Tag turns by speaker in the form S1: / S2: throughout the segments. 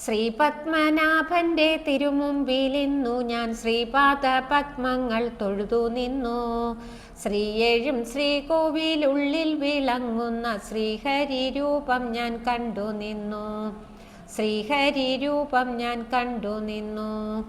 S1: ശ്രീപത്മനാഭന്റെ തിരുമുമ്പിലിന്നു ഞാൻ ശ്രീപാദ പത്മങ്ങൾ തൊഴുതു നിന്നു. ശ്രീയേഴും ശ്രീകോവിലുള്ളിൽ വിളങ്ങുന്ന ശ്രീഹരി രൂപം ഞാൻ കണ്ടു നിന്നു. ശ്രീഹരി രൂപം ഞാൻ കണ്ടു നിന്നു.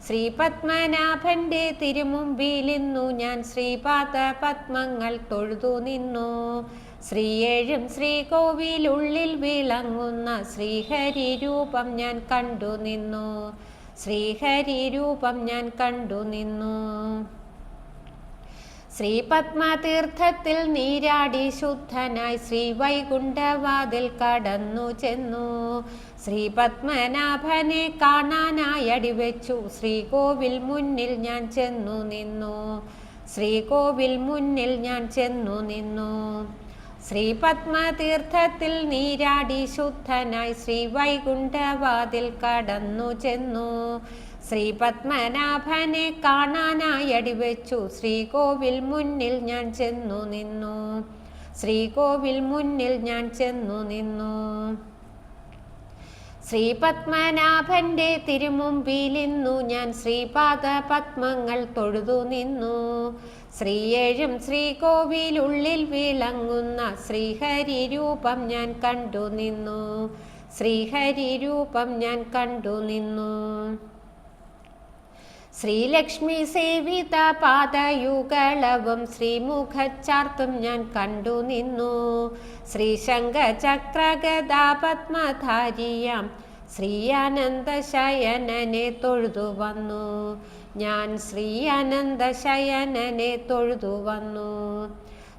S1: ശ്രീപത്മനാഭന്റെ തിരുമുമ്പിലിന്നു ഞാൻ ശ്രീപാദ പത്മങ്ങൾ തൊഴുതു നിന്നു. ശ്രീയേഴും ശ്രീകോവിലുള്ളിൽ വിളങ്ങുന്ന ശ്രീഹരി രൂപം ഞാൻ കണ്ടു നിന്നു. ശ്രീഹരി രൂപം ഞാൻ കണ്ടു നിന്നു. ശ്രീപത്മതീർത്ഥത്തിൽ നീരാടി ശുദ്ധനായി ശ്രീവൈകുണ്ഠവാതിൽ കടന്നു ചെന്നു. ശ്രീപത്മനാഭനെ കാണാനായി അടിവെച്ചു ശ്രീകോവിൽ മുന്നിൽ ഞാൻ ചെന്നു നിന്നു. ശ്രീകോവിൽ മുന്നിൽ ഞാൻ ചെന്നു നിന്നു. ശ്രീപത്മതീർത്ഥത്തിൽ നീരാടി ശുദ്ധനായി ശ്രീവൈകുണ്ഠവാതിൽ കടന്നു ചെന്നു. ശ്രീപത്മനാഭനെ കാണാനായി അടിവെച്ചു ശ്രീകോവിൽ മുന്നിൽ ഞാൻ ചെന്നു നിന്നു. ശ്രീകോവിൽ മുന്നിൽ ഞാൻ ചെന്നു നിന്നു. ശ്രീപത്മനാഭന്റെ തിരുമുമ്പിലിന്നു ഞാൻ ശ്രീപാദ പത്മങ്ങൾ തൊഴുതു നിന്നു. ശ്രീയേഴും ശ്രീകോവിലുള്ളിൽ വിളങ്ങുന്ന ശ്രീഹരി രൂപം ഞാൻ കണ്ടു നിന്നു. ശ്രീഹരി രൂപം ഞാൻ കണ്ടു നിന്നു. ശ്രീലക്ഷ്മി സേവിത പാദയുഗളവും ശ്രീമുഖച്ചാർത്തും ഞാൻ കണ്ടു നിന്നു. ശ്രീശങ്കചക്രഗദാപത്മധാരിയാം ശ്രീയാനന്ദശയനനെ തൊഴുതു വന്നു. ഞാൻ ശ്രീയാനന്ദശയനനെ തൊഴുതു വന്നു.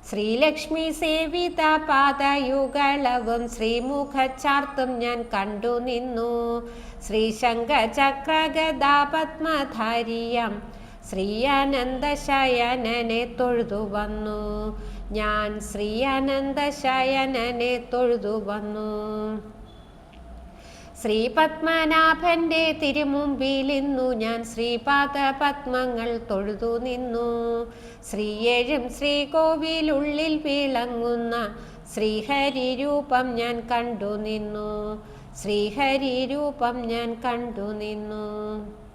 S1: ശ്രീലക്ഷ്മി സേവിത പാദയുഗളവും ശ്രീമുഖച്ചാർത്തും ഞാൻ കണ്ടു നിന്നു. ശ്രീശങ്കചക്രഗദാപത്മധാരിയാം ശ്രീയാനന്ദശയനനെ തൊഴുതു വന്നു. ഞാൻ ശ്രീയാനന്ദശയനനെ തൊഴുതു വന്നു. ശ്രീപത്മനാഭന്റെ തിരുമുമ്പിലിന്നു ഞാൻ ശ്രീപാദ പത്മങ്ങൾ തൊഴുതു നിന്നു. ശ്രീയേഴും ശ്രീകോവിലുള്ളിൽ വിളങ്ങുന്ന ശ്രീഹരി രൂപം ഞാൻ കണ്ടു നിന്നു. ശ്രീഹരി രൂപം ഞാൻ കണ്ടു നിന്നു.